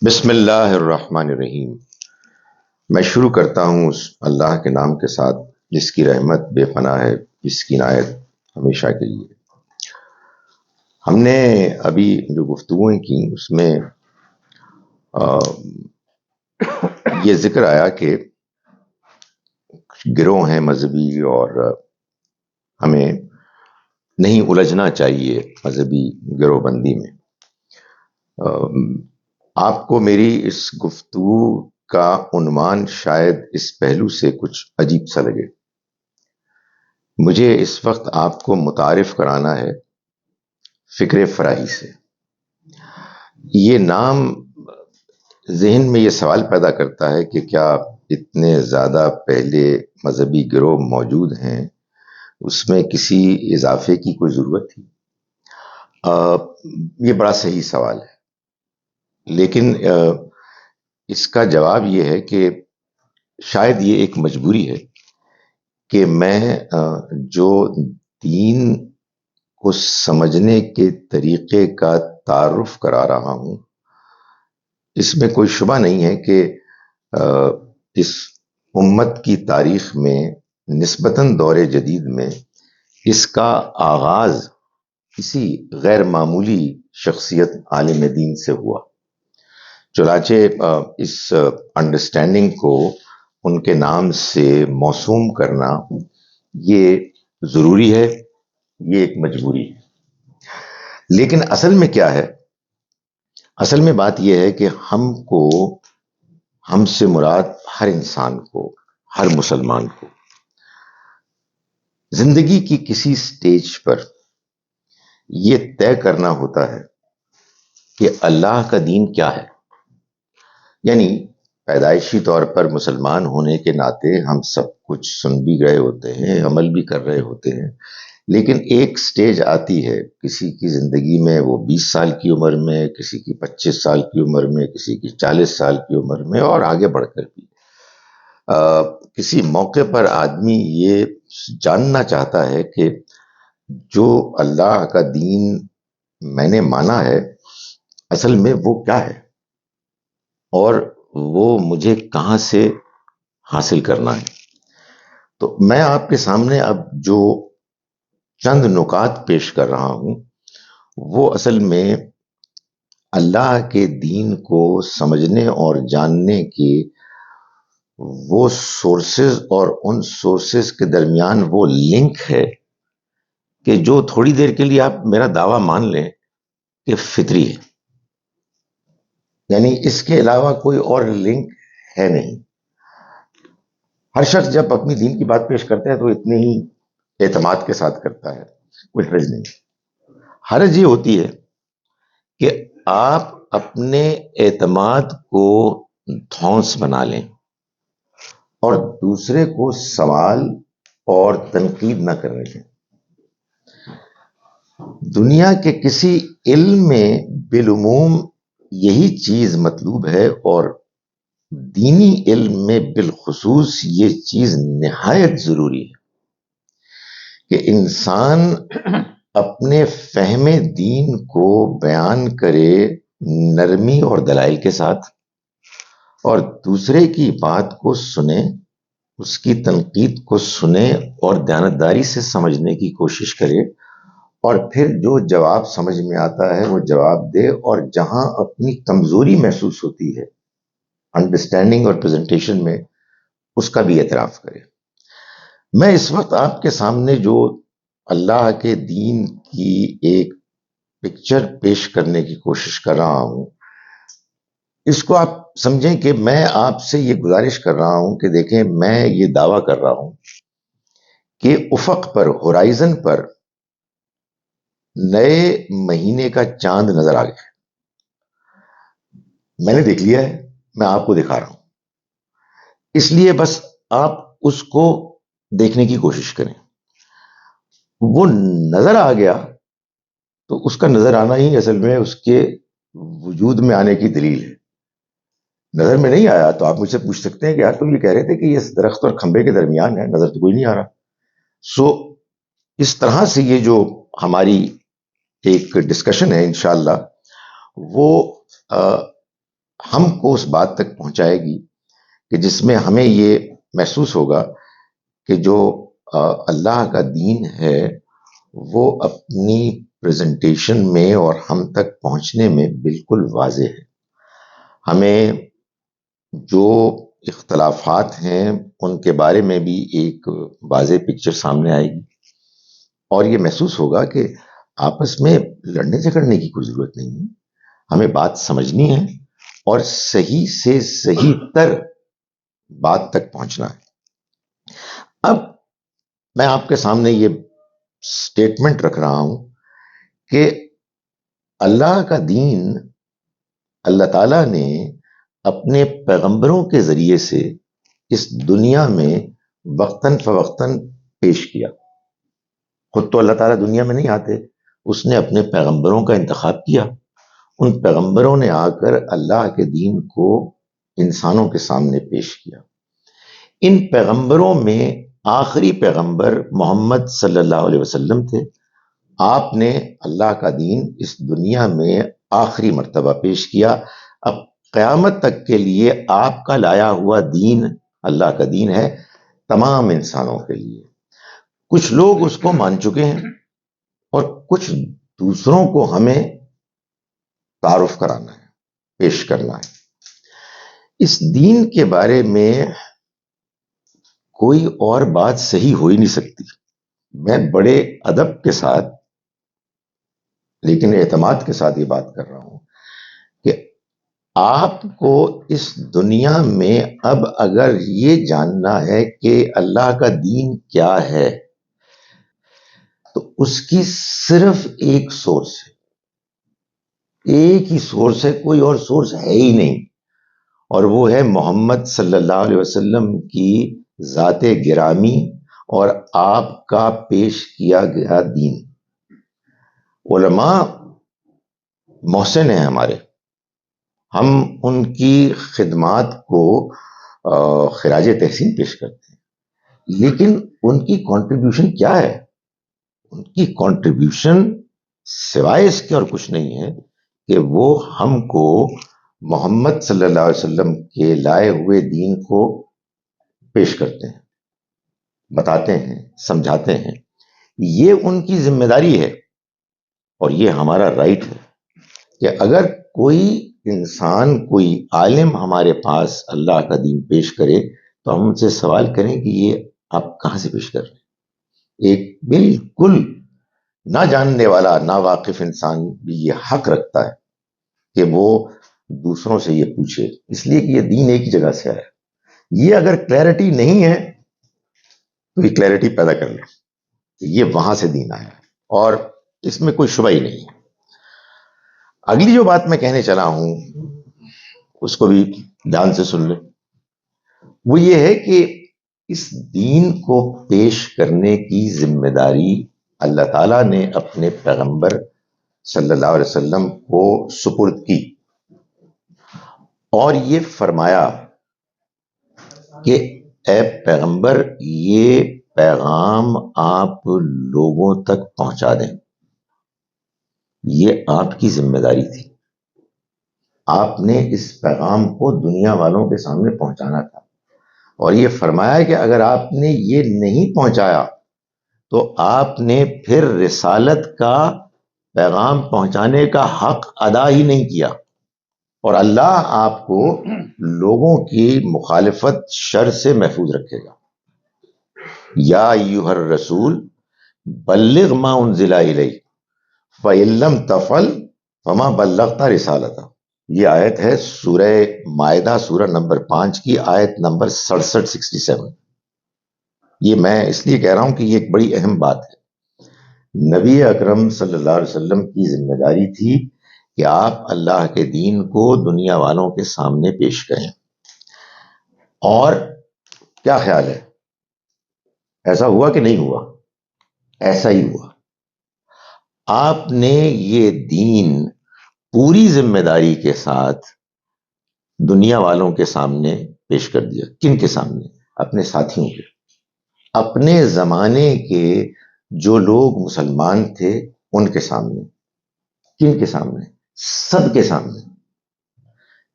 بسم اللہ الرحمن الرحیم۔ میں شروع کرتا ہوں اس اللہ کے نام کے ساتھ جس کی رحمت بے پناہ ہے، جس کی عنایت ہمیشہ کے لیے۔ ہم نے ابھی جو گفتگویں کی اس میں یہ ذکر آیا کہ گروہ ہیں مذہبی اور ہمیں نہیں الجھنا چاہیے مذہبی گروہ بندی میں۔ آپ کو میری اس گفتگو کا عنوان شاید اس پہلو سے کچھ عجیب سا لگے۔ مجھے اس وقت آپ کو متعارف کرانا ہے فکر فراہی سے۔ یہ نام ذہن میں یہ سوال پیدا کرتا ہے کہ کیا اتنے زیادہ پہلے مذہبی گروہ موجود ہیں، اس میں کسی اضافے کی کوئی ضرورت تھی؟ یہ بڑا صحیح سوال ہے، لیکن اس کا جواب یہ ہے کہ شاید یہ ایک مجبوری ہے کہ میں جو دین کو سمجھنے کے طریقے کا تعارف کرا رہا ہوں، اس میں کوئی شبہ نہیں ہے کہ اس امت کی تاریخ میں نسبتاً دور جدید میں اس کا آغاز کسی غیر معمولی شخصیت عالم دین سے ہوا۔ چنانچہ اس انڈرسٹینڈنگ کو ان کے نام سے موسوم کرنا یہ ضروری ہے، یہ ایک مجبوری ہے۔ لیکن اصل میں کیا ہے؟ اصل میں بات یہ ہے کہ ہم سے مراد ہر انسان کو، ہر مسلمان کو زندگی کی کسی سٹیج پر یہ طے کرنا ہوتا ہے کہ اللہ کا دین کیا ہے۔ یعنی پیدائشی طور پر مسلمان ہونے کے ناطے ہم سب کچھ سن بھی گئے ہوتے ہیں، عمل بھی کر رہے ہوتے ہیں، لیکن ایک سٹیج آتی ہے کسی کی زندگی میں، وہ 20 سال کی عمر میں، کسی کی 25 سال کی عمر میں، کسی کی 40 سال کی عمر میں، اور آگے بڑھ کر بھی کسی موقع پر آدمی یہ جاننا چاہتا ہے کہ جو اللہ کا دین میں نے مانا ہے اصل میں وہ کیا ہے، اور وہ مجھے کہاں سے حاصل کرنا ہے۔ تو میں آپ کے سامنے اب جو چند نکات پیش کر رہا ہوں وہ اصل میں اللہ کے دین کو سمجھنے اور جاننے کے وہ سورسز اور ان سورسز کے درمیان وہ لنک ہے کہ جو تھوڑی دیر کے لیے آپ میرا دعویٰ مان لیں کہ فطری ہے، یعنی اس کے علاوہ کوئی اور لنک ہے نہیں۔ ہر شخص جب اپنی دین کی بات پیش کرتا ہے تو اتنے ہی اعتماد کے ساتھ کرتا ہے، کوئی حرج نہیں۔ حرج یہ ہوتی ہے کہ آپ اپنے اعتماد کو دھونس بنا لیں اور دوسرے کو سوال اور تنقید نہ کرنے دیں۔ دنیا کے کسی علم میں بالعموم یہی چیز مطلوب ہے، اور دینی علم میں بالخصوص یہ چیز نہایت ضروری ہے کہ انسان اپنے فہم دین کو بیان کرے نرمی اور دلائل کے ساتھ، اور دوسرے کی بات کو سنے، اس کی تنقید کو سنے اور دیانتداری سے سمجھنے کی کوشش کرے، اور پھر جو جواب سمجھ میں آتا ہے وہ جواب دے، اور جہاں اپنی کمزوری محسوس ہوتی ہے انڈرسٹینڈنگ اور پریزنٹیشن میں، اس کا بھی اعتراف کرے۔ میں اس وقت آپ کے سامنے جو اللہ کے دین کی ایک پکچر پیش کرنے کی کوشش کر رہا ہوں، اس کو آپ سمجھیں کہ میں آپ سے یہ گزارش کر رہا ہوں کہ دیکھیں، میں یہ دعویٰ کر رہا ہوں کہ افق پر، ہورائزن پر نئے مہینے کا چاند نظر آ گیا۔ میں نے دیکھ لیا ہے، میں آپ کو دکھا رہا ہوں، اس لیے بس آپ اس کو دیکھنے کی کوشش کریں۔ وہ نظر آ گیا تو اس کا نظر آنا ہی اصل میں اس کے وجود میں آنے کی دلیل ہے۔ نظر میں نہیں آیا تو آپ مجھ سے پوچھ سکتے ہیں کہ یار تم یہ کہہ رہے تھے کہ یہ درخت اور کھمبے کے درمیان ہے، نظر تو کوئی نہیں آ رہا۔ سو اس طرح سے یہ جو ہماری ایک ڈسکشن ہے انشاءاللہ وہ ہم کو اس بات تک پہنچائے گی کہ جس میں ہمیں یہ محسوس ہوگا کہ جو اللہ کا دین ہے وہ اپنی پریزنٹیشن میں اور ہم تک پہنچنے میں بالکل واضح ہے. ہمیں جو اختلافات ہیں ان کے بارے میں بھی ایک واضح پکچر سامنے آئے گی اور یہ محسوس ہوگا کہ آپس میں لڑنے جھگڑنے کی کوئی ضرورت نہیں ہے. ہمیں بات سمجھنی ہے اور صحیح سے صحیح تر بات تک پہنچنا ہے. اب میں آپ کے سامنے یہ سٹیٹمنٹ رکھ رہا ہوں کہ اللہ کا دین اللہ تعالیٰ نے اپنے پیغمبروں کے ذریعے سے اس دنیا میں وقتاً فوقتاً پیش کیا. خود تو اللہ تعالیٰ دنیا میں نہیں آتے، اس نے اپنے پیغمبروں کا انتخاب کیا. ان پیغمبروں نے آ کر اللہ کے دین کو انسانوں کے سامنے پیش کیا. ان پیغمبروں میں آخری پیغمبر محمد صلی اللہ علیہ وسلم تھے. آپ نے اللہ کا دین اس دنیا میں آخری مرتبہ پیش کیا. اب قیامت تک کے لیے آپ کا لایا ہوا دین اللہ کا دین ہے تمام انسانوں کے لیے. کچھ لوگ اس کو مان چکے ہیں اور کچھ دوسروں کو ہمیں تعارف کرانا ہے، پیش کرنا ہے. اس دین کے بارے میں کوئی اور بات صحیح ہو ہی نہیں سکتی. میں بڑے ادب کے ساتھ لیکن اعتماد کے ساتھ یہ بات کر رہا ہوں کہ آپ کو اس دنیا میں اب اگر یہ جاننا ہے کہ اللہ کا دین کیا ہے تو اس کی صرف ایک سورس ہے، ایک ہی سورس ہے، کوئی اور سورس ہے ہی نہیں، اور وہ ہے محمد صلی اللہ علیہ وسلم کی ذات گرامی اور آپ کا پیش کیا گیا دین. علماء محسن ہیں ہمارے، ہم ان کی خدمات کو خراج تحسین پیش کرتے ہیں، لیکن ان کی کنٹریبیوشن کیا ہے؟ ان کی کنٹریبیوشن سوائے اس کے اور کچھ نہیں ہے کہ وہ ہم کو محمد صلی اللہ علیہ وسلم کے لائے ہوئے دین کو پیش کرتے ہیں، بتاتے ہیں، سمجھاتے ہیں. یہ ان کی ذمہ داری ہے اور یہ ہمارا رائٹ ہے کہ اگر کوئی انسان، کوئی عالم ہمارے پاس اللہ کا دین پیش کرے تو ہم ان سے سوال کریں کہ یہ آپ کہاں سے پیش کر رہے ہیں. ایک بالکل نہ جاننے والا، نا واقف انسان بھی یہ حق رکھتا ہے کہ وہ دوسروں سے یہ پوچھے، اس لیے کہ یہ دین ایک ہی جگہ سے آیا. یہ اگر کلیئرٹی نہیں ہے تو یہ کلیئرٹی پیدا کر لیں کہ یہ وہاں سے دین آیا ہے اور اس میں کوئی شبہ ہی نہیں ہے. اگلی جو بات میں کہنے چلا ہوں اس کو بھی دھیان سے سن لیں. وہ یہ ہے کہ اس دین کو پیش کرنے کی ذمہ داری اللہ تعالیٰ نے اپنے پیغمبر صلی اللہ علیہ وسلم کو سپرد کی اور یہ فرمایا کہ اے پیغمبر یہ پیغام آپ لوگوں تک پہنچا دیں. یہ آپ کی ذمہ داری تھی، آپ نے اس پیغام کو دنیا والوں کے سامنے پہنچانا تھا. اور یہ فرمایا کہ اگر آپ نے یہ نہیں پہنچایا تو آپ نے پھر رسالت کا پیغام پہنچانے کا حق ادا ہی نہیں کیا، اور اللہ آپ کو لوگوں کی مخالفت شر سے محفوظ رکھے گا. یا ایھا الرسول بلغ ما انزل الیک فإن لم تفعل فما بلغت رسالتہ. یہ آیت ہے سورہ مائدہ سورہ نمبر 5 کی آیت نمبر 67. یہ میں اس لیے کہہ رہا ہوں کہ یہ ایک بڑی اہم بات ہے. نبی اکرم صلی اللہ علیہ وسلم کی ذمہ داری تھی کہ آپ اللہ کے دین کو دنیا والوں کے سامنے پیش کریں. اور کیا خیال ہے، ایسا ہوا کہ نہیں ہوا؟ ایسا ہی ہوا. آپ نے یہ دین پوری ذمہ داری کے ساتھ دنیا والوں کے سامنے پیش کر دیا. کن کے سامنے؟ اپنے ساتھیوں کے، اپنے زمانے کے جو لوگ مسلمان تھے ان کے سامنے. کن کے سامنے؟ سب کے سامنے.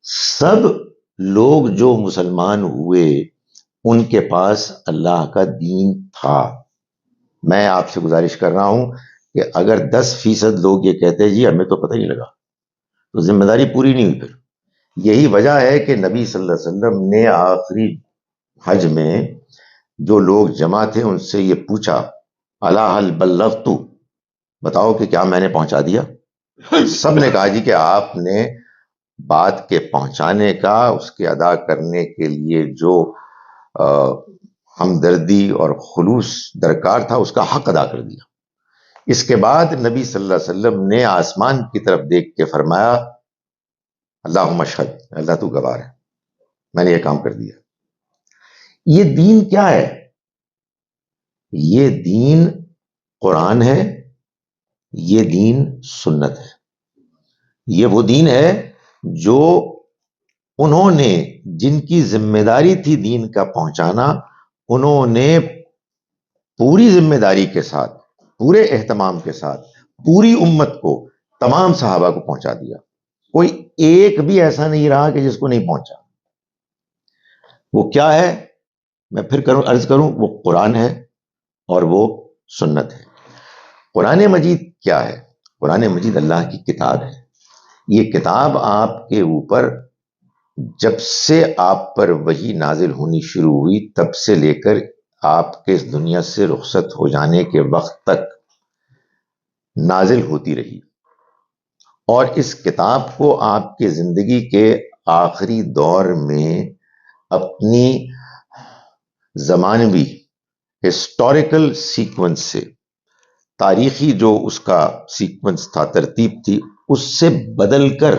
سب لوگ جو مسلمان ہوئے ان کے پاس اللہ کا دین تھا. میں آپ سے گزارش کر رہا ہوں کہ اگر 10% لوگ یہ کہتے جی ہمیں تو پتہ ہی نہیں لگا تو ذمہ داری پوری نہیں ہوئی. پھر یہی وجہ ہے کہ نبی صلی اللہ علیہ وسلم نے آخری حج میں جو لوگ جمع تھے ان سے یہ پوچھا الا هل بلغت، بتاؤ کہ کیا میں نے پہنچا دیا؟ سب نے کہا جی کہ آپ نے بات کے پہنچانے کا، اس کے ادا کرنے کے لیے جو ہمدردی اور خلوص درکار تھا اس کا حق ادا کر دیا. اس کے بعد نبی صلی اللہ علیہ وسلم نے آسمان کی طرف دیکھ کے فرمایا اللہم اشہد، اللہ تو گواہ ہے میں نے یہ کام کر دیا. یہ دین کیا ہے؟ یہ دین قرآن ہے، یہ دین سنت ہے. یہ وہ دین ہے جو انہوں نے، جن کی ذمہ داری تھی دین کا پہنچانا، انہوں نے پوری ذمہ داری کے ساتھ، پورے اہتمام کے ساتھ پوری امت کو، تمام صحابہ کو پہنچا دیا. کوئی ایک بھی ایسا نہیں رہا کہ جس کو نہیں پہنچا. وہ کیا ہے؟ میں پھر عرض کروں، وہ قرآن ہے اور وہ سنت ہے. قرآن مجید کیا ہے؟ قرآن مجید اللہ کی کتاب ہے. یہ کتاب آپ کے اوپر جب سے آپ پر وحی نازل ہونی شروع ہوئی تب سے لے کر آپ کے اس دنیا سے رخصت ہو جانے کے وقت تک نازل ہوتی رہی، اور اس کتاب کو آپ کے زندگی کے آخری دور میں اپنی زمانوی ہسٹوریکل سیکوینس سے، تاریخی جو اس کا سیکوینس تھا، ترتیب تھی، اس سے بدل کر،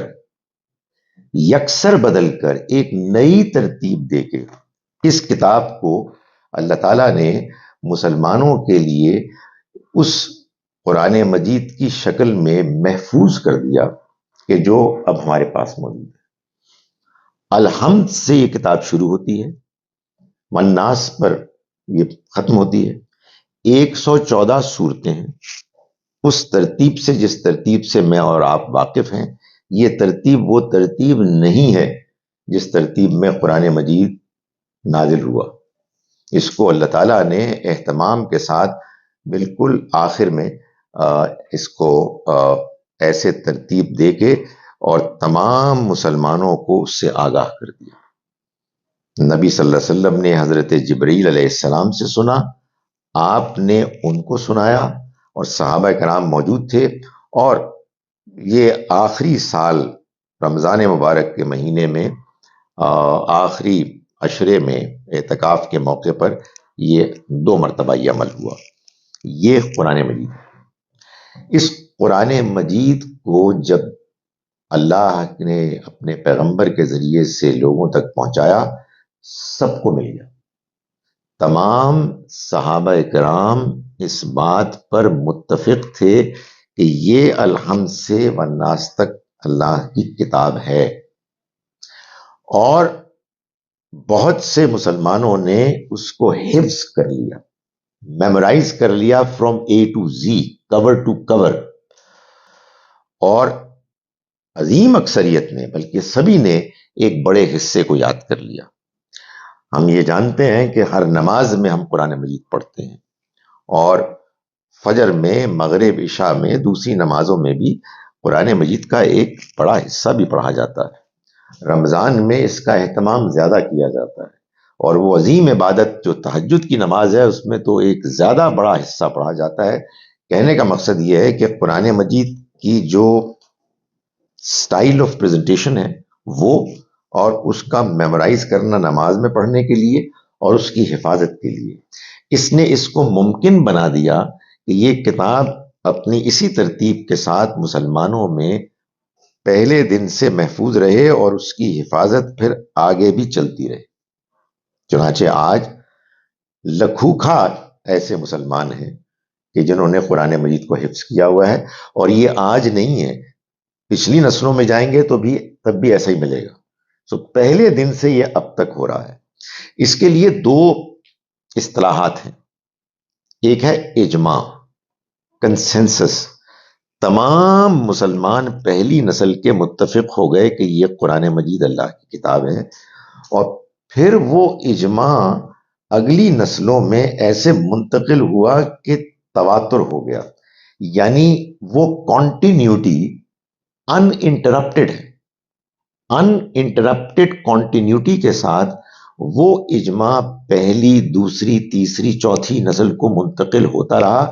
یکسر بدل کر ایک نئی ترتیب دے کے اس کتاب کو اللہ تعالیٰ نے مسلمانوں کے لیے اس قرآن مجید کی شکل میں محفوظ کر دیا کہ جو اب ہمارے پاس موجود ہے. الحمد سے یہ کتاب شروع ہوتی ہے، والناس پر یہ ختم ہوتی ہے. 114 صورتیں ہیں. اس ترتیب سے، جس ترتیب سے میں اور آپ واقف ہیں، یہ ترتیب وہ ترتیب نہیں ہے جس ترتیب میں قرآن مجید نازل ہوا. اس کو اللہ تعالیٰ نے اہتمام کے ساتھ بالکل آخر میں اس کو ایسے ترتیب دے کے اور تمام مسلمانوں کو اس سے آگاہ کر دیا. نبی صلی اللہ علیہ وسلم نے حضرت جبرائیل علیہ السلام سے سنا، آپ نے ان کو سنایا، اور صحابہ کرام موجود تھے. اور یہ آخری سال رمضان مبارک کے مہینے میں آخری عشرے میں اعتکاف کے موقع پر یہ 2 مرتبہ یہ عمل ہوا. یہ قرآن مجید. اس قرآن مجید کو جب اللہ نے اپنے پیغمبر کے ذریعے سے لوگوں تک پہنچایا، سب کو مل گیا. تمام صحابہ کرام اس بات پر متفق تھے کہ یہ الحمد سے والناس تک اللہ کی کتاب ہے. اور بہت سے مسلمانوں نے اس کو حفظ کر لیا، میمورائز کر لیا from A to Z، cover to cover. اور عظیم اکثریت نے، بلکہ سبھی نے ایک بڑے حصے کو یاد کر لیا. ہم یہ جانتے ہیں کہ ہر نماز میں ہم قرآن مجید پڑھتے ہیں، اور فجر میں، مغرب، عشاء میں، دوسری نمازوں میں بھی قرآن مجید کا ایک بڑا حصہ بھی پڑھا جاتا ہے. رمضان میں اس کا اہتمام زیادہ کیا جاتا ہے، اور وہ عظیم عبادت جو تہجد کی نماز ہے اس میں تو ایک زیادہ بڑا حصہ پڑھا جاتا ہے. کہنے کا مقصد یہ ہے کہ قرآن مجید کی جو سٹائل آف پریزنٹیشن ہے وہ، اور اس کا میمورائز کرنا نماز میں پڑھنے کے لیے اور اس کی حفاظت کے لیے، اس نے اس کو ممکن بنا دیا کہ یہ کتاب اپنی اسی ترتیب کے ساتھ مسلمانوں میں پہلے دن سے محفوظ رہے اور اس کی حفاظت پھر آگے بھی چلتی رہے. چنانچہ آج لکھوکھا ایسے مسلمان ہیں کہ جنہوں نے قرآن مجید کو حفظ کیا ہوا ہے. اور یہ آج نہیں ہے، پچھلی نسلوں میں جائیں گے تو بھی تب بھی ایسا ہی ملے گا. پہلے دن سے یہ اب تک ہو رہا ہے. اس کے لیے 2 اصطلاحات ہیں. ایک ہے اجماع. کنسنسس، تمام مسلمان پہلی نسل کے متفق ہو گئے کہ یہ قرآن مجید اللہ کی کتاب ہے، اور پھر وہ اجماع اگلی نسلوں میں ایسے منتقل ہوا کہ تواتر ہو گیا، یعنی وہ کانٹینیوٹی ان انٹرپٹڈ ہے، ان انٹرپٹڈ کانٹینیوٹی کے ساتھ وہ اجماع پہلی، دوسری، تیسری، چوتھی نسل کو منتقل ہوتا رہا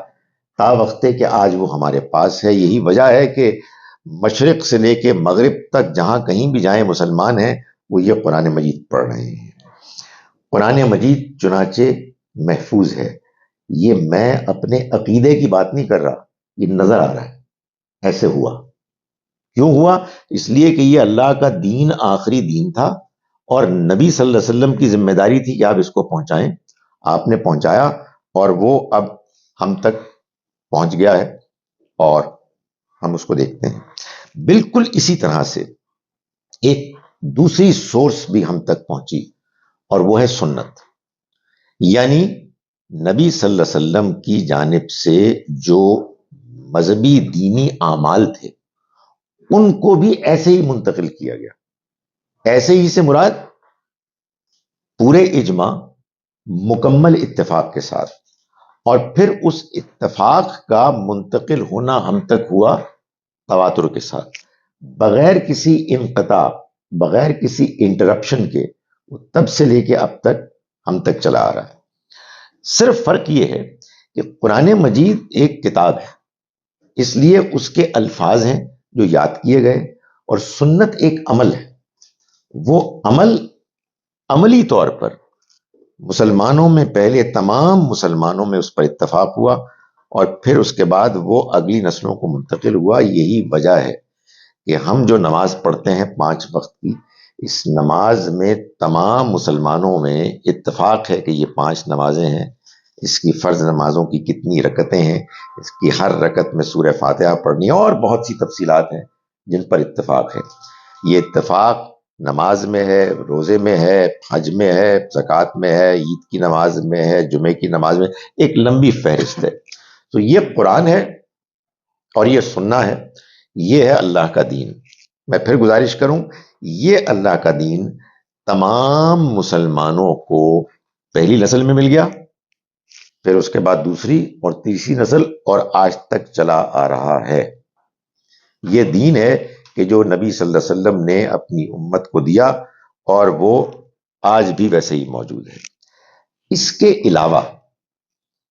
تا وقت کہ آج وہ ہمارے پاس ہے۔ یہی وجہ ہے کہ مشرق سے لے کے مغرب تک جہاں کہیں بھی جائیں مسلمان ہیں وہ یہ قرآن مجید پڑھ رہے ہیں۔ قرآن مجید چنانچہ محفوظ ہے، یہ میں اپنے عقیدے کی بات نہیں کر رہا، یہ نظر آ رہا ہے، ایسے ہوا۔ کیوں ہوا؟ اس لیے کہ یہ اللہ کا دین آخری دین تھا، اور نبی صلی اللہ علیہ وسلم کی ذمہ داری تھی کہ آپ اس کو پہنچائیں۔ آپ نے پہنچایا، اور وہ اب ہم تک پہنچ گیا ہے، اور ہم اس کو دیکھتے ہیں۔ بالکل اسی طرح سے ایک دوسری سورس بھی ہم تک پہنچی، اور وہ ہے سنت، یعنی نبی صلی اللہ علیہ وسلم کی جانب سے جو مذہبی دینی اعمال تھے ان کو بھی ایسے ہی منتقل کیا گیا۔ ایسے ہی سے مراد پورے اجماع، مکمل اتفاق کے ساتھ، اور پھر اس اتفاق کا منتقل ہونا ہم تک ہوا تواتر کے ساتھ، بغیر کسی انقطاع، بغیر کسی انٹرپشن کے، وہ تب سے لے کے اب تک ہم تک چلا آ رہا ہے۔ صرف فرق یہ ہے کہ قرآن مجید ایک کتاب ہے، اس لیے اس کے الفاظ ہیں جو یاد کیے گئے، اور سنت ایک عمل ہے، وہ عملی طور پر مسلمانوں میں پہلے تمام مسلمانوں میں اس پر اتفاق ہوا، اور پھر اس کے بعد وہ اگلی نسلوں کو منتقل ہوا۔ یہی وجہ ہے کہ ہم جو نماز پڑھتے ہیں 5 وقت کی، اس نماز میں تمام مسلمانوں میں اتفاق ہے کہ یہ 5 نمازیں ہیں۔ اس کی فرض نمازوں کی کتنی رکعتیں ہیں، اس کی ہر رکعت میں سورہ فاتحہ پڑھنی ہے، اور بہت سی تفصیلات ہیں جن پر اتفاق ہے۔ یہ اتفاق نماز میں ہے، روزے میں ہے، حج میں ہے، زکوٰۃ میں ہے، عید کی نماز میں ہے، جمعے کی نماز میں، ایک لمبی فہرست ہے۔ تو یہ قرآن ہے اور یہ سننا ہے، یہ ہے اللہ کا دین۔ میں پھر گزارش کروں، یہ اللہ کا دین تمام مسلمانوں کو پہلی نسل میں مل گیا، پھر اس کے بعد دوسری اور تیسری نسل، اور آج تک چلا آ رہا ہے۔ یہ دین ہے کہ جو نبی صلی اللہ علیہ وسلم نے اپنی امت کو دیا، اور وہ آج بھی ویسے ہی موجود ہے۔ اس کے علاوہ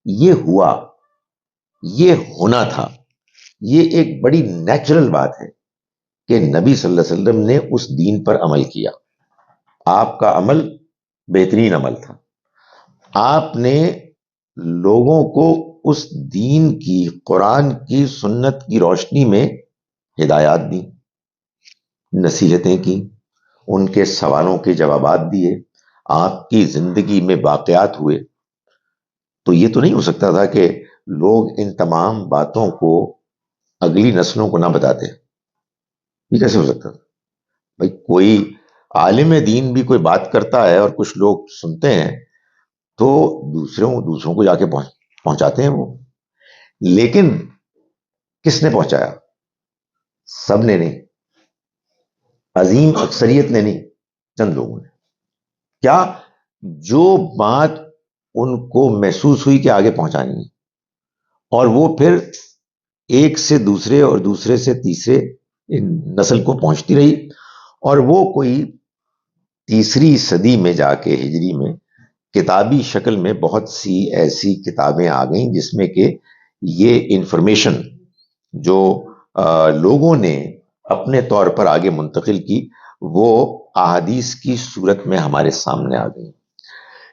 یہ ہوا، یہ ہونا تھا، یہ ایک بڑی نیچرل بات ہے کہ نبی صلی اللہ علیہ وسلم نے اس دین پر عمل کیا۔ آپ کا عمل بہترین عمل تھا، آپ نے لوگوں کو اس دین کی، قرآن کی، سنت کی روشنی میں ہدایات دی، نصیحتیں کی، ان کے سوالوں کے جوابات دیے، آپ کی زندگی میں واقعات ہوئے۔ تو یہ تو نہیں ہو سکتا تھا کہ لوگ ان تمام باتوں کو اگلی نسلوں کو نہ بتاتے۔ یہ کیسے ہو سکتا تھا؟ بھائی کوئی عالم دین بھی کوئی بات کرتا ہے اور کچھ لوگ سنتے ہیں تو دوسروں کو جا کے پہنچاتے ہیں وہ، لیکن کس نے پہنچایا؟ سب نے نہیں، عظیم اکثریت نے نہیں، چند لوگوں نے۔ کیا؟ جو بات ان کو محسوس ہوئی کہ آگے پہنچانی ہے، اور وہ پھر ایک سے دوسرے اور دوسرے سے تیسرے نسل کو پہنچتی رہی، اور وہ کوئی تیسری صدی میں جا کے، ہجری میں، کتابی شکل میں بہت سی ایسی کتابیں آ گئیں جس میں کہ یہ انفارمیشن جو لوگوں نے اپنے طور پر آگے منتقل کی، وہ احادیث کی صورت میں ہمارے سامنے آ گئی۔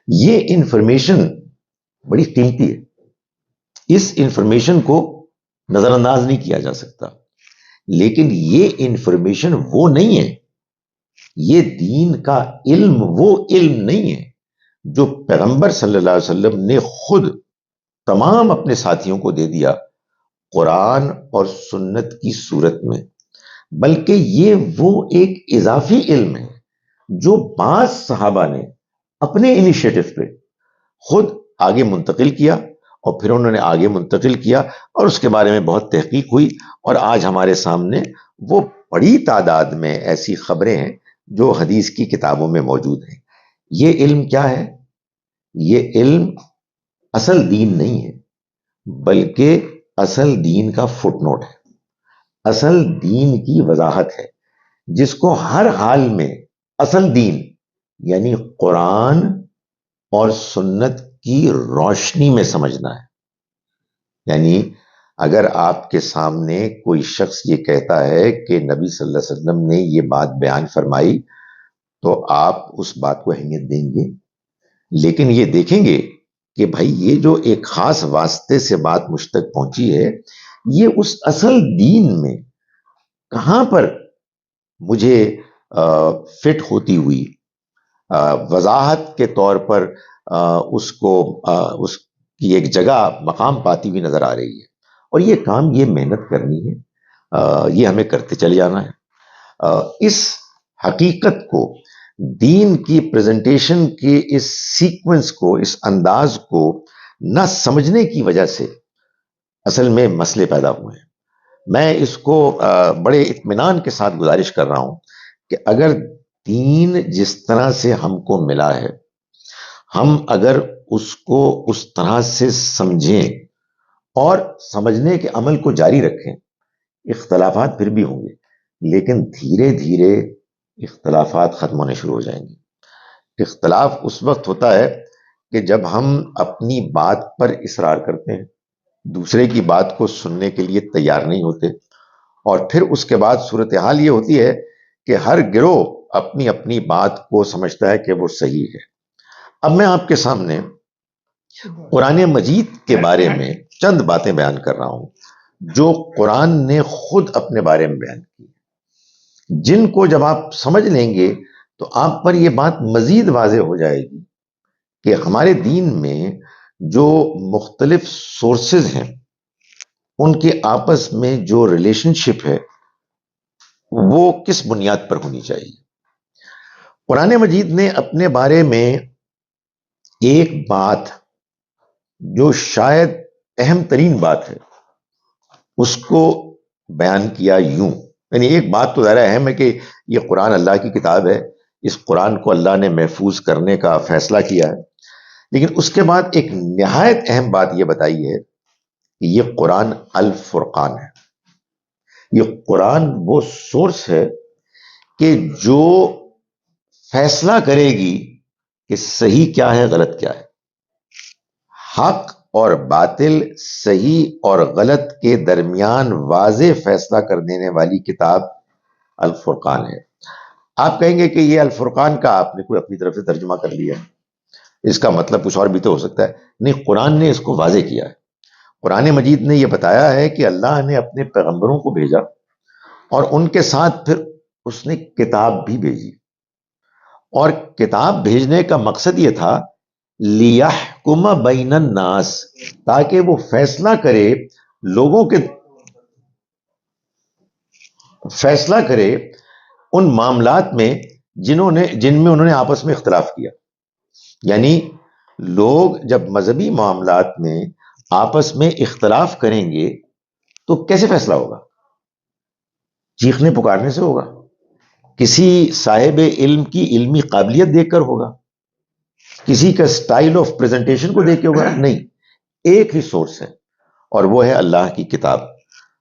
یہ انفارمیشن بڑی قیمتی ہے، اس انفارمیشن کو نظر انداز نہیں کیا جا سکتا، لیکن یہ انفارمیشن وہ نہیں ہے، یہ دین کا علم وہ علم نہیں ہے جو پیغمبر صلی اللہ علیہ وسلم نے خود تمام اپنے ساتھیوں کو دے دیا قرآن اور سنت کی صورت میں، بلکہ یہ وہ ایک اضافی علم ہے جو بعض صحابہ نے اپنے انیشیٹو پہ خود آگے منتقل کیا، اور پھر انہوں نے آگے منتقل کیا اور اس کے بارے میں بہت تحقیق ہوئی، اور آج ہمارے سامنے وہ بڑی تعداد میں ایسی خبریں ہیں جو حدیث کی کتابوں میں موجود ہیں۔ یہ علم کیا ہے؟ یہ علم اصل دین نہیں ہے، بلکہ اصل دین کا فٹ نوٹ ہے، اصل دین کی وضاحت ہے، جس کو ہر حال میں اصل دین یعنی قرآن اور سنت کی روشنی میں سمجھنا ہے۔ یعنی اگر آپ کے سامنے کوئی شخص یہ کہتا ہے کہ نبی صلی اللہ علیہ وسلم نے یہ بات بیان فرمائی تو آپ اس بات کو اہمیت دیں گے، لیکن یہ دیکھیں گے کہ بھائی یہ جو ایک خاص واسطے سے بات مجھ تک پہنچی ہے، یہ اس اصل دین میں کہاں پر مجھے فٹ ہوتی ہوئی وضاحت کے طور پر اس کی ایک جگہ مقام پاتی ہوئی نظر آ رہی ہے۔ اور یہ کام، یہ محنت کرنی ہے، یہ ہمیں کرتے چلے جانا ہے۔ اس حقیقت کو، دین کی پریزنٹیشن کے اس سیکوینس کو، اس انداز کو نہ سمجھنے کی وجہ سے اصل میں مسئلے پیدا ہوئے ہیں۔ میں اس کو بڑے اطمینان کے ساتھ گزارش کر رہا ہوں کہ اگر دین جس طرح سے ہم کو ملا ہے، ہم اگر اس کو اس طرح سے سمجھیں اور سمجھنے کے عمل کو جاری رکھیں، اختلافات پھر بھی ہوں گے، لیکن دھیرے دھیرے اختلافات ختم ہونے شروع ہو جائیں گے۔ اختلاف اس وقت ہوتا ہے کہ جب ہم اپنی بات پر اصرار کرتے ہیں، دوسرے کی بات کو سننے کے لیے تیار نہیں ہوتے، اور پھر اس کے بعد صورتحال یہ ہوتی ہے کہ ہر گروہ اپنی اپنی بات کو سمجھتا ہے کہ وہ صحیح ہے۔ اب میں آپ کے سامنے قرآن مجید کے بارے میں چند باتیں بیان کر رہا ہوں جو قرآن نے خود اپنے بارے میں بیان کی، جن کو جب آپ سمجھ لیں گے تو آپ پر یہ بات مزید واضح ہو جائے گی کہ ہمارے دین میں جو مختلف سورسز ہیں، ان کے آپس میں جو ریلیشن شپ ہے وہ کس بنیاد پر ہونی چاہیے۔ قرآن مجید نے اپنے بارے میں ایک بات جو شاید اہم ترین بات ہے، اس کو بیان کیا یوں، یعنی ایک بات تو ظاہر اہم ہے کہ یہ قرآن اللہ کی کتاب ہے، اس قرآن کو اللہ نے محفوظ کرنے کا فیصلہ کیا ہے، لیکن اس کے بعد ایک نہایت اہم بات یہ بتائی ہے کہ یہ قرآن الفرقان ہے۔ یہ قرآن وہ سورس ہے کہ جو فیصلہ کرے گی کہ صحیح کیا ہے، غلط کیا ہے، حق اور باطل، صحیح اور غلط کے درمیان واضح فیصلہ کر دینے والی کتاب الفرقان ہے۔ آپ کہیں گے کہ یہ الفرقان کا آپ نے کوئی اپنی طرف سے ترجمہ کر لیا ہے، اس کا مطلب کچھ اور بھی تو ہو سکتا ہے۔ نہیں، قرآن نے اس کو واضح کیا ہے۔ قرآن مجید نے یہ بتایا ہے کہ اللہ نے اپنے پیغمبروں کو بھیجا اور ان کے ساتھ پھر اس نے کتاب بھی بھیجی، اور کتاب بھیجنے کا مقصد یہ تھا لِيَحْكُمَ بَيْنَ النَّاسِ، تاکہ وہ فیصلہ کرے، لوگوں کے فیصلہ کرے ان معاملات میں جن میں انہوں نے آپس میں اختلاف کیا۔ یعنی لوگ جب مذہبی معاملات میں آپس میں اختلاف کریں گے تو کیسے فیصلہ ہوگا؟ چیخنے پکارنے سے ہوگا، کسی صاحب علم کی علمی قابلیت دیکھ کر ہوگا، کسی کا سٹائل آف پریزنٹیشن کو دیکھ کے ہوگا؟ نہیں، ایک ہی سورس ہے، اور وہ ہے اللہ کی کتاب۔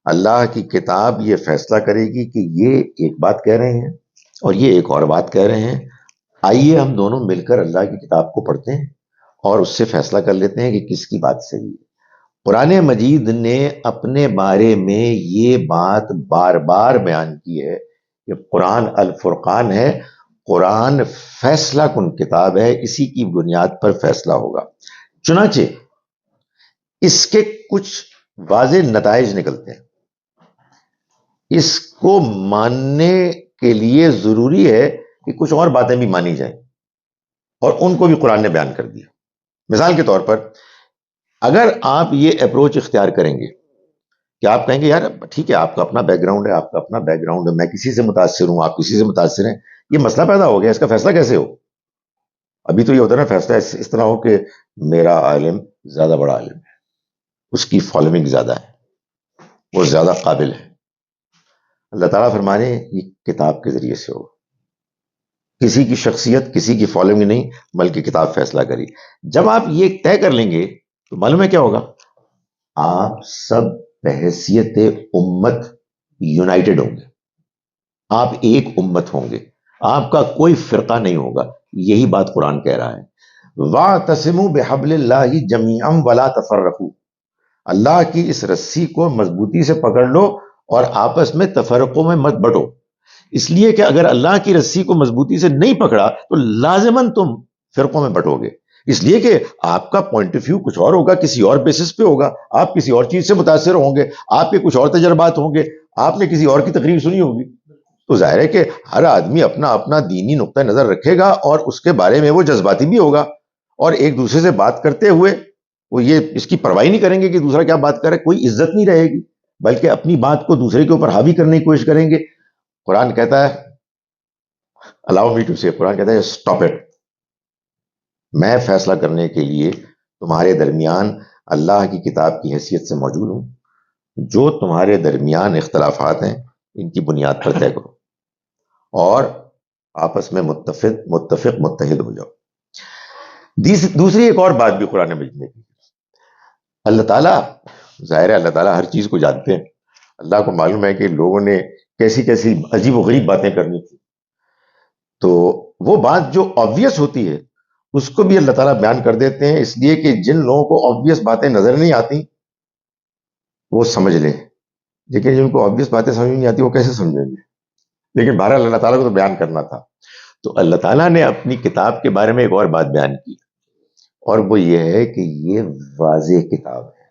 اللہ کی کتاب یہ فیصلہ کرے گی کہ یہ ایک بات کہہ رہے ہیں اور یہ ایک اور بات کہہ رہے ہیں، آئیے ہم دونوں مل کر اللہ کی کتاب کو پڑھتے ہیں اور اس سے فیصلہ کر لیتے ہیں کہ کس کی بات صحیح ہے۔ قرآن مجید نے اپنے بارے میں یہ بات بار بار بیان کی ہے کہ قرآن الفرقان ہے، قرآن فیصلہ کن کتاب ہے، اسی کی بنیاد پر فیصلہ ہوگا۔ چنانچہ اس کے کچھ واضح نتائج نکلتے ہیں۔ اس کو ماننے کے لیے ضروری ہے کہ کچھ اور باتیں بھی مانی جائیں، اور ان کو بھی قرآن نے بیان کر دیا۔ مثال کے طور پر اگر آپ یہ اپروچ اختیار کریں گے کہ آپ کہیں گے یار ٹھیک ہے، آپ کا اپنا بیک گراؤنڈ ہے، آپ کا اپنا بیک گراؤنڈ ہے، میں کسی سے متاثر ہوں، آپ کسی سے متاثر ہیں، یہ مسئلہ پیدا ہو گیا، اس کا فیصلہ کیسے ہو؟ ابھی تو یہ ہوتا ہے نا، فیصلہ اس طرح ہو کہ میرا عالم زیادہ بڑا عالم ہے، اس کی فالوئنگ زیادہ ہے, وہ زیادہ قابل ہے. اللہ تعالیٰ فرمانے یہ کتاب کے ذریعے سے ہوگا, کسی کی شخصیت کسی کی فالوئنگ نہیں, بلکہ کتاب فیصلہ کری. جب آپ یہ طے کر لیں گے تو معلوم ہے کیا ہوگا, آپ سب بحیثیت امت یونائٹڈ ہوں گے, آپ ایک امت ہوں گے, آپ کا کوئی فرقہ نہیں ہوگا. یہی بات قرآن کہہ رہا ہے, وَاعْتَصِمُوا بِحَبْلِ اللَّهِ جَمِيعًا وَلَا تَفَرَّقُوا, اللہ کی اس رسی کو مضبوطی سے پکڑ لو اور آپس میں تفرقوں میں مت بٹو. اس لیے کہ اگر اللہ کی رسی کو مضبوطی سے نہیں پکڑا تو لازماً تم فرقوں میں بٹو گے. اس لیے کہ آپ کا پوائنٹ آف ویو کچھ اور ہوگا, کسی اور بیسس پہ ہوگا, آپ کسی اور چیز سے متاثر ہوں گے, آپ کے کچھ اور تجربات ہوں گے, آپ نے کسی اور کی تقریر سنی ہوگی. تو ظاہر ہے کہ ہر آدمی اپنا اپنا دینی نقطہ نظر رکھے گا اور اس کے بارے میں وہ جذباتی بھی ہوگا, اور ایک دوسرے سے بات کرتے ہوئے وہ یہ اس کی پرواہ نہیں کریں گے کہ دوسرا کیا بات کرے, کوئی عزت نہیں رہے گی, بلکہ اپنی بات کو دوسرے کے اوپر حاوی کرنے کی کوشش کریں گے. قرآن کہتا ہے, allow me to say, قرآن کہتا ہے stop it, میں فیصلہ کرنے کے لیے تمہارے درمیان اللہ کی کتاب کی حیثیت سے موجود ہوں. جو تمہارے درمیان اختلافات ہیں ان کی بنیاد پر طے کرو اور آپس میں متفق متحد ہو جاؤ. دوسری ایک اور بات بھی قرآن مجید نے کی. اللہ تعالیٰ, ظاہر ہے اللہ تعالیٰ ہر چیز کو جانتے ہیں, اللہ کو معلوم ہے کہ لوگوں نے کیسی کیسی عجیب و غریب باتیں کرنی تھی, تو وہ بات جو آبویس ہوتی ہے اس کو بھی اللہ تعالیٰ بیان کر دیتے ہیں, اس لیے کہ جن لوگوں کو آبویس باتیں نظر نہیں آتی وہ سمجھ لیں, لیکن جن کو آبویس باتیں سمجھ نہیں آتی وہ کیسے سمجھیں گے. لیکن بہرحال اللہ تعالیٰ کو تو بیان کرنا تھا. تو اللہ تعالیٰ نے اپنی کتاب کے بارے میں ایک اور بات بیان کی, اور وہ یہ ہے کہ یہ واضح کتاب ہے,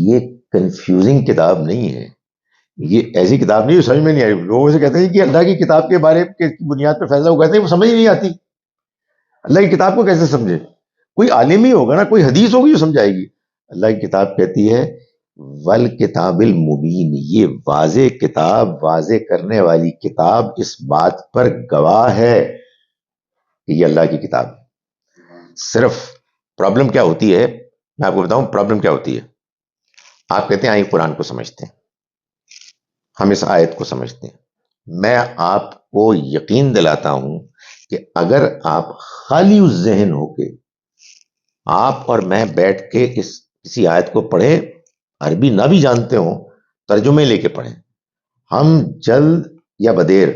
یہ کنفیوزنگ کتاب نہیں ہے, یہ ایسی کتاب نہیں جو سمجھ میں نہیں آئی. لوگوں سے کہتے ہیں کہ اللہ کی کتاب کے بارے کی بنیاد پر فیصلہ وہ کہتے ہیں وہ سمجھ نہیں آتی. اللہ کی کتاب کو کیسے سمجھے, کوئی عالم ہی ہوگا نا, کوئی حدیث ہوگی جو سمجھائے گی. اللہ کی کتاب کہتی ہے والکتاب المبین, یہ واضح کتاب, واضح کرنے والی کتاب اس بات پر گواہ ہے کہ یہ اللہ کی کتاب ہے. صرف پرابلم کیا ہوتی ہے, میں آپ کو بتاؤں پرابلم کیا ہوتی ہے. آپ کہتے ہیں آئیں قرآن کو سمجھتے ہیں, ہم اس آیت کو سمجھتے ہیں. میں آپ کو یقین دلاتا ہوں کہ اگر آپ خالی اس ذہن ہو کے آپ اور میں بیٹھ کے کسی آیت کو پڑھیں, عربی نہ بھی جانتے ہوں, ترجمے لے کے پڑھیں, ہم جلد یا بدیر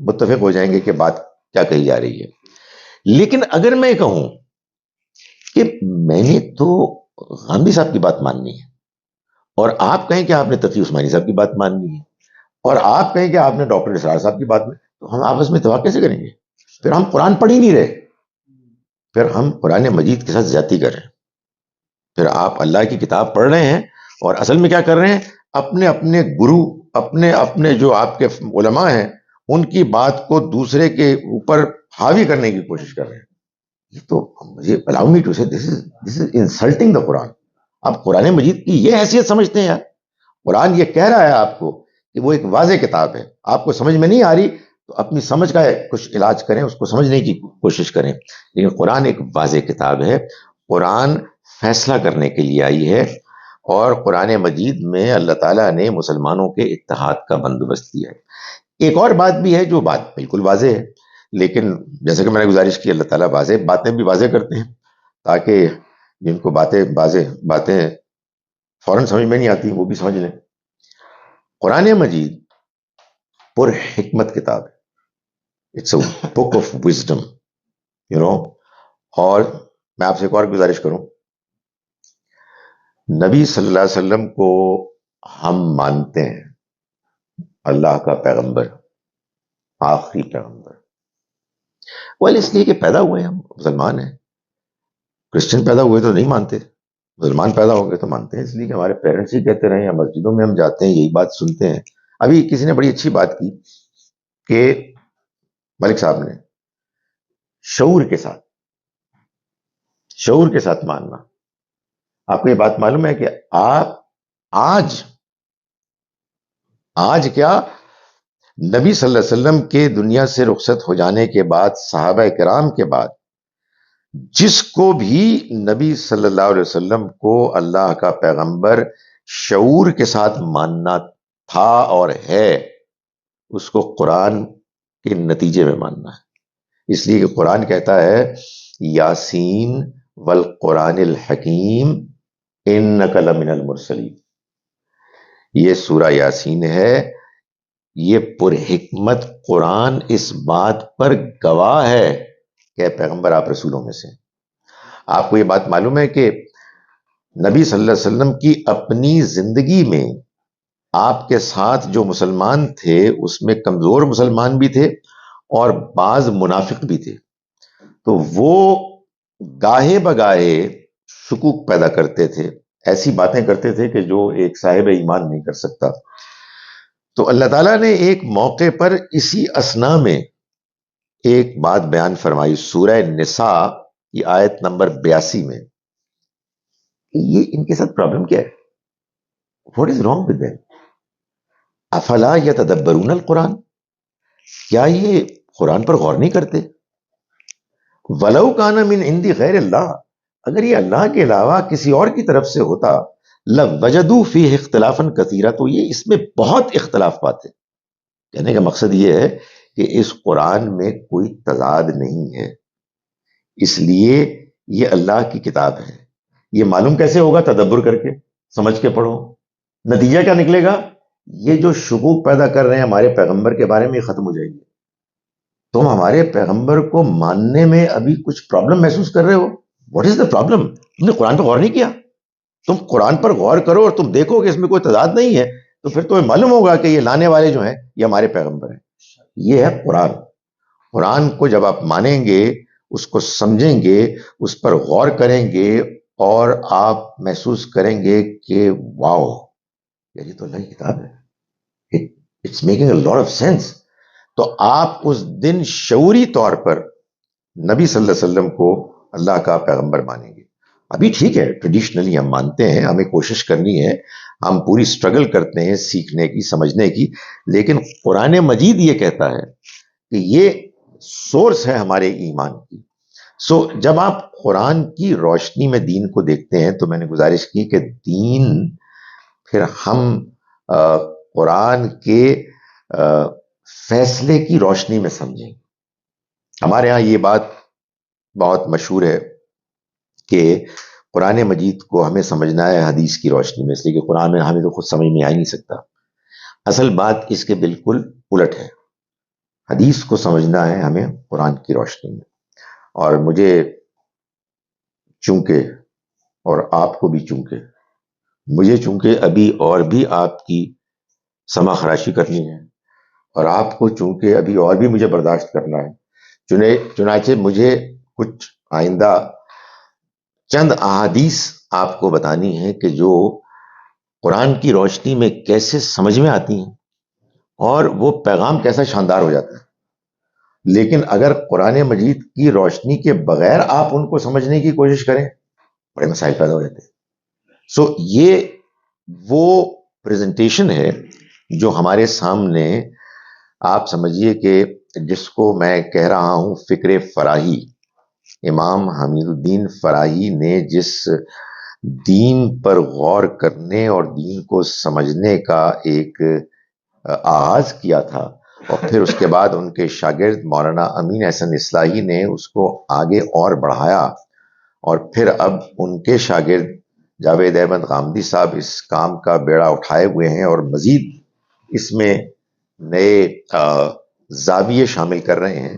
متفق ہو جائیں گے کہ بات کیا کہی جا رہی ہے. لیکن اگر میں کہوں کہ میں نے تو غامدی صاحب کی بات ماننی ہے, اور آپ کہیں کہ آپ نے تقی عثمانی صاحب کی بات ماننی ہے, اور آپ کہیں کہ آپ نے ڈاکٹر اسرار صاحب کی بات, تو ہم آپس میں اتفاق کیسے کریں گے؟ پھر ہم قرآن پڑھ ہی نہیں رہے, پھر ہم قرآن مجید کے ساتھ زیادتی کر رہے ہیں. پھر آپ اللہ کی کتاب پڑھ رہے ہیں اور اصل میں کیا کر رہے ہیں, اپنے اپنے گرو, اپنے اپنے جو آپ کے علماء ہیں ان کی بات کو دوسرے کے اوپر حاوی کرنے کی کوشش کر رہے ہیں. یہ تو مجھے allow me to say this is insulting the قرآن. آپ قرآن مجید کی یہ حیثیت سمجھتے ہیں یار. قرآن یہ کہہ رہا ہے آپ کو کہ وہ ایک واضح کتاب ہے, آپ کو سمجھ میں نہیں آ رہی تو اپنی سمجھ کا کچھ علاج کریں, اس کو سمجھنے کی کوشش کریں. لیکن قرآن ایک واضح کتاب ہے, قرآن فیصلہ کرنے کے لیے آئی ہے, اور قرآن مجید میں اللہ تعالیٰ نے مسلمانوں کے اتحاد کا بندوبست کیا ہے. ایک اور بات بھی ہے جو بات بالکل واضح ہے, لیکن جیسے کہ میں نے گزارش کی, اللہ تعالیٰ واضح باتیں بھی واضح کرتے ہیں تاکہ جن کو باتیں فوراً سمجھ میں نہیں آتی وہ بھی سمجھ لیں. قرآن مجید پر حکمت کتاب ہے, it's a book of wisdom, اور میں آپ سے ایک اور گزارش کروں, نبی صلی اللہ علیہ وسلم کو ہم مانتے ہیں اللہ کا پیغمبر, آخری پیغمبر. اس لیے کہ پیدا ہوئے ہم مسلمان ہیں, کرسچن پیدا ہوئے تو نہیں مانتے, مسلمان پیدا ہو گئے تو مانتے ہیں, اس لیے کہ ہمارے پیرنٹس ہی کہتے رہے ہیں, مسجدوں میں ہم جاتے ہیں یہی بات سنتے ہیں. ابھی کسی نے بڑی اچھی بات کی کہ ملک صاحب نے شعور کے ساتھ ماننا. آپ کو یہ بات معلوم ہے کہ آپ آج کیا نبی صلی اللہ علیہ وسلم کے دنیا سے رخصت ہو جانے کے بعد صحابہ کرام کے بعد جس کو بھی نبی صلی اللہ علیہ وسلم کو اللہ کا پیغمبر شعور کے ساتھ ماننا تھا اور ہے، اس کو قرآن کے نتیجے میں ماننا ہے۔ اس لیے کہ قرآن کہتا ہے یاسین والقرآن الحکیم انک لمن المرسلین، یہ سورہ یاسین ہے، یہ پر حکمت قرآن اس بات پر گواہ ہے کہ پیغمبر آپ رسولوں میں سے۔ آپ کو یہ بات معلوم ہے کہ نبی صلی اللہ علیہ وسلم کی اپنی زندگی میں آپ کے ساتھ جو مسلمان تھے اس میں کمزور مسلمان بھی تھے اور بعض منافق بھی تھے، تو وہ گاہے بگاہے شکوک پیدا کرتے تھے، ایسی باتیں کرتے تھے کہ جو ایک صاحب ایمان نہیں کر سکتا۔ تو اللہ تعالیٰ نے ایک موقع پر اسی اثنا میں ایک بات بیان فرمائی سورہ نساء کی آیت نمبر 82 میں، یہ ان کے ساتھ پرابلم کیا ہے؟ What is wrong with them? افلا یتدبرون القرآن، کیا یہ قرآن پر غور نہیں کرتے؟ ولو کان من عند غیر اللہ، اگر یہ اللہ کے علاوہ کسی اور کی طرف سے ہوتا لوجدوا فیہ اختلافا کثیرا، تو یہ اس میں بہت اختلاف پاتے۔ کہنے کا مقصد یہ ہے کہ اس قرآن میں کوئی تضاد نہیں ہے، اس لیے یہ اللہ کی کتاب ہے۔ یہ معلوم کیسے ہوگا؟ تدبر کر کے، سمجھ کے پڑھو۔ نتیجہ کیا نکلے گا؟ یہ جو شکوک پیدا کر رہے ہیں ہمارے پیغمبر کے بارے میں، یہ ختم ہو جائے گی۔ تم ہمارے پیغمبر کو ماننے میں ابھی کچھ پرابلم محسوس کر رہے ہو، واٹ از دا پرابلم؟ تم نے قرآن پر غور نہیں کیا؟ تم قرآن پر غور کرو اور تم دیکھو کہ اس میں کوئی تضاد نہیں ہے، تو پھر تمہیں معلوم ہوگا کہ یہ لانے والے جو ہیں یہ ہمارے پیغمبر ہیں۔ یہ ہے قرآن۔ قرآن کو جب آپ مانیں گے، اس کو سمجھیں گے، اس پر غور کریں گے، اور آپ محسوس کریں گے کہ واو، یہ تو اللہ کی کتاب ہے، it's making a lot of sense. تو آپ اس دن شعوری طور پر نبی صلی اللہ علیہ وسلم کو اللہ کا پیغمبر مانیں گے۔ ابھی ٹھیک ہے، ٹریڈیشنلی ہم مانتے ہیں، ہمیں کوشش کرنی ہے، ہم پوری سٹرگل کرتے ہیں سیکھنے کی، سمجھنے کی، لیکن قرآن مجید یہ کہتا ہے کہ یہ سورس ہے ہمارے ایمان کی۔ سو جب آپ قرآن کی روشنی میں دین کو دیکھتے ہیں، تو میں نے گزارش کی کہ دین پھر ہم قرآن کے فیصلے کی روشنی میں سمجھیں۔ ہمارے ہاں یہ بات بہت مشہور ہے کہ قرآن مجید کو ہمیں سمجھنا ہے حدیث کی روشنی میں، اس لیے کہ قرآن میں ہمیں تو خود سمجھ میں آ ہی نہیں سکتا۔ اصل بات اس کے بالکل الٹ ہے، حدیث کو سمجھنا ہے ہمیں قرآن کی روشنی میں۔ اور مجھے چونکہ، اور آپ کو بھی چونکہ ابھی اور بھی آپ کی سما خراشی کرنی ہے، اور آپ کو چونکہ ابھی اور بھی مجھے برداشت کرنا ہے، چنانچہ مجھے کچھ آئندہ چند احادیث آپ کو بتانی ہیں کہ جو قرآن کی روشنی میں کیسے سمجھ میں آتی ہیں، اور وہ پیغام کیسا شاندار ہو جاتا ہے۔ لیکن اگر قرآن مجید کی روشنی کے بغیر آپ ان کو سمجھنے کی کوشش کریں، بڑے مسائل پیدا ہو جاتے ہیں۔ سو یہ وہ پریزنٹیشن ہے جو ہمارے سامنے، آپ سمجھیے کہ جس کو میں کہہ رہا ہوں فکر فراہی، امام حمید الدین فراہی نے جس دین پر غور کرنے اور دین کو سمجھنے کا ایک آغاز کیا تھا، اور پھر اس کے بعد ان کے شاگرد مولانا امین احسن اصلاحی نے اس کو آگے اور بڑھایا، اور پھر اب ان کے شاگرد جاوید احمد غامدی صاحب اس کام کا بیڑا اٹھائے ہوئے ہیں، اور مزید اس میں نئے زاویے شامل کر رہے ہیں۔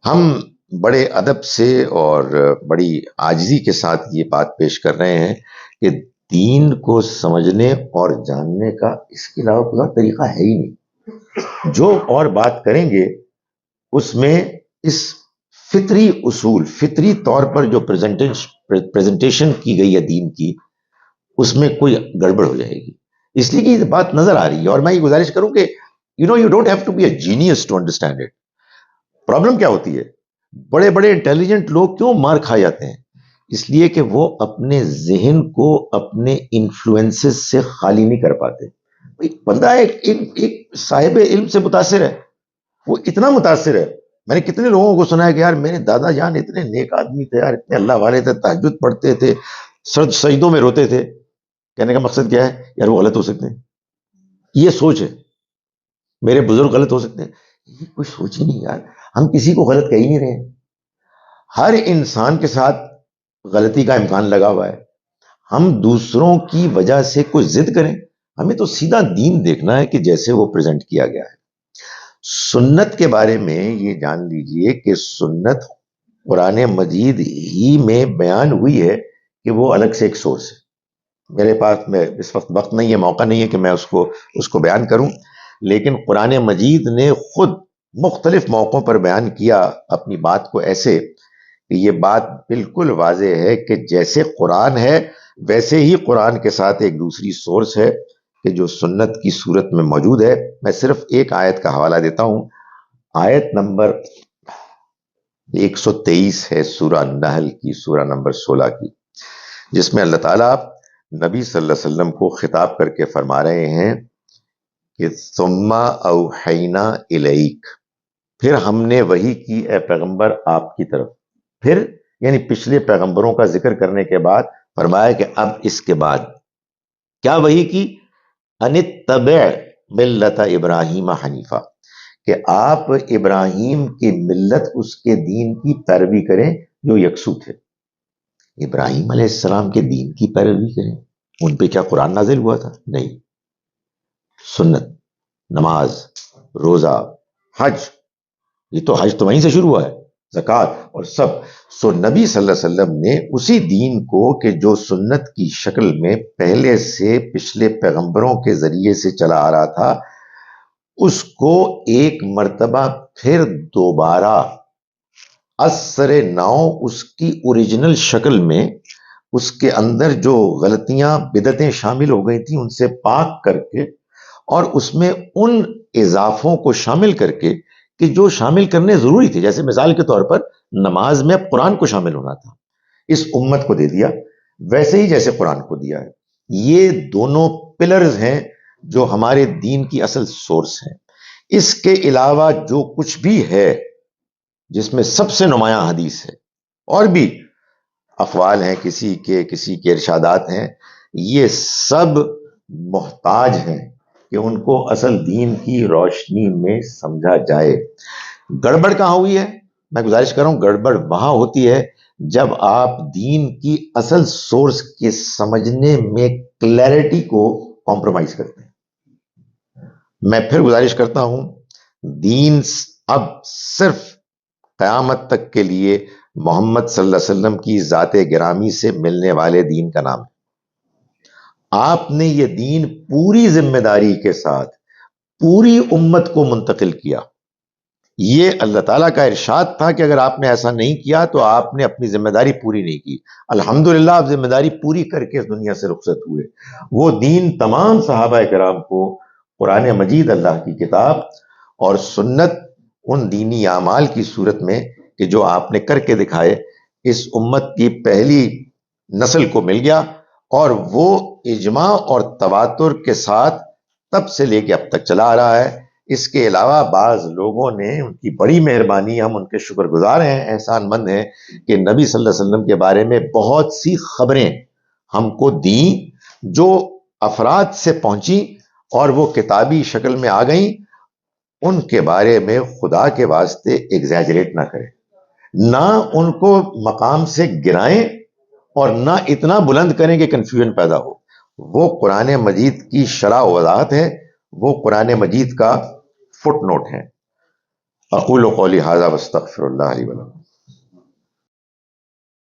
ہم بڑے ادب سے اور بڑی عاجزی کے ساتھ یہ بات پیش کر رہے ہیں کہ دین کو سمجھنے اور جاننے کا اس کے علاوہ کوئی اور طریقہ ہے ہی نہیں۔ جو اور بات کریں گے اس میں اس فطری اصول، فطری طور پر جو پریزنٹیشن کی گئی ہے دین کی، اس میں کوئی گڑبڑ ہو جائے گی، اس لیے کہ یہ بات نظر آ رہی ہے۔ اور میں یہ گزارش کروں کہ you don't have to be a genius to understand it۔ Problem کیا ہوتی ہے؟ بڑے بڑے انٹیلیجنٹ لوگ کیوں مار کھا جاتے ہیں؟ اس لیے کہ وہ اپنے ذہن کو اپنے انفلوئنسز سے خالی نہیں کر پاتے۔ بندہ ایک صاحب علم سے متاثر ہے، وہ اتنا متاثر ہے میں نے کتنے لوگوں کو سنا ہے کہ یار میرے دادا جان اتنے نیک آدمی تھے یار، اتنے اللہ والے تھے، تہجد پڑھتے تھے، سجدوں میں روتے تھے. کہنے کا مقصد کیا ہے؟ یار وہ غلط ہو سکتے ہیں. یہ سوچ ہے. میرے بزرگ غلط ہو سکتے ہیں، یہ کوئی سوچ ہی نہیں یار. ہم کسی کو غلط کہہ ہی نہیں رہے ہیں. ہر انسان کے ساتھ غلطی کا امکان لگا ہوا ہے. ہم دوسروں کی وجہ سے کوئی ضد کریں؟ ہمیں تو سیدھا دین دیکھنا ہے کہ جیسے وہ پریزنٹ کیا گیا ہے. سنت کے بارے میں یہ جان لیجئے کہ سنت قرآن مجید ہی میں بیان ہوئی ہے کہ وہ الگ سے ایک سورس ہے. میرے پاس میں اس وقت نہیں ہے، موقع نہیں ہے کہ میں اس کو بیان کروں، لیکن قرآن مجید نے خود مختلف موقعوں پر بیان کیا اپنی بات کو ایسے کہ یہ بات بالکل واضح ہے کہ جیسے قرآن ہے ویسے ہی قرآن کے ساتھ ایک دوسری سورس ہے کہ جو سنت کی صورت میں موجود ہے. میں صرف ایک آیت کا حوالہ دیتا ہوں. آیت نمبر 123 ہے سورہ نحل کی، سورہ نمبر 16 کی، جس میں اللہ تعالیٰ نبی صلی اللہ علیہ وسلم کو خطاب کر کے فرما رہے ہیں کہ ثم اوحینا الیک، پھر ہم نے وحی کی اے پیغمبر آپ کی طرف. پھر یعنی پچھلے پیغمبروں کا ذکر کرنے کے بعد فرمایا کہ اب اس کے بعد کیا وحی کی؟ ان اتبع ملت ابراہیم حنیفہ، کہ آپ ابراہیم کی ملت، اس کے دین کی پیروی کریں جو یکسو تھے. ابراہیم علیہ السلام کے دین کی پیروی کریں. ان پہ کیا قرآن نازل ہوا تھا؟ نہیں. سنت، نماز، روزہ، حج، یہ تو حج تو وہیں سے شروع ہوا ہے، زکوٰۃ اور سب. سو نبی صلی اللہ علیہ وسلم نے اسی دین کو کہ جو سنت کی شکل میں پہلے سے پچھلے پیغمبروں کے ذریعے سے چلا آ رہا تھا، اس کو ایک مرتبہ پھر دوبارہ اثر نو اس کی اوریجنل شکل میں، اس کے اندر جو غلطیاں بدعتیں شامل ہو گئی تھیں ان سے پاک کر کے، اور اس میں ان اضافوں کو شامل کر کے کہ جو شامل کرنے ضروری تھے، جیسے مثال کے طور پر نماز میں قرآن کو شامل ہونا تھا، اس امت کو دے دیا ویسے ہی جیسے قرآن کو دیا ہے. یہ دونوں پلرز ہیں جو ہمارے دین کی اصل سورس ہیں. اس کے علاوہ جو کچھ بھی ہے جس میں سب سے نمایاں حدیث ہے، اور بھی اقوال ہیں کسی کے ارشادات ہیں، یہ سب محتاج ہیں کہ ان کو اصل دین کی روشنی میں سمجھا جائے. گڑبڑ کہاں ہوئی ہے؟ میں گزارش کر رہا ہوں، گڑبڑ وہاں ہوتی ہے جب آپ دین کی اصل سورس کے سمجھنے میں کلیئرٹی کو کمپرومائز کرتے ہیں. میں پھر گزارش کرتا ہوں، دین اب صرف قیامت تک کے لیے محمد صلی اللہ علیہ وسلم کی ذات گرامی سے ملنے والے دین کا نام ہے. آپ نے یہ دین پوری ذمہ داری کے ساتھ پوری امت کو منتقل کیا. یہ اللہ تعالیٰ کا ارشاد تھا کہ اگر آپ نے ایسا نہیں کیا تو آپ نے اپنی ذمہ داری پوری نہیں کی. الحمدللہ آپ ذمہ داری پوری کر کے اس دنیا سے رخصت ہوئے. وہ دین تمام صحابہ کرام کو قرآن مجید اللہ کی کتاب اور سنت ان دینی اعمال کی صورت میں کہ جو آپ نے کر کے دکھائے، اس امت کی پہلی نسل کو مل گیا، اور وہ اجماع اور تواتر کے ساتھ تب سے لے کے اب تک چلا آ رہا ہے. اس کے علاوہ بعض لوگوں نے، ان کی بڑی مہربانی، ہم ان کے شکر گزار ہیں، احسان مند ہیں کہ نبی صلی اللہ علیہ وسلم کے بارے میں بہت سی خبریں ہم کو دیں جو افراد سے پہنچی اور وہ کتابی شکل میں آ گئیں. ان کے بارے میں خدا کے واسطے ایگزیجریٹ نہ کریں، نہ ان کو مقام سے گرائیں اور نہ اتنا بلند کریں کہ کنفیوژن پیدا ہو. وہ قرآن مجید کی شرح و وضاحت ہے، وہ قرآن مجید کا فٹ نوٹ ہے. اقول قولی ھذا واستغفر اللہ لی ولکم.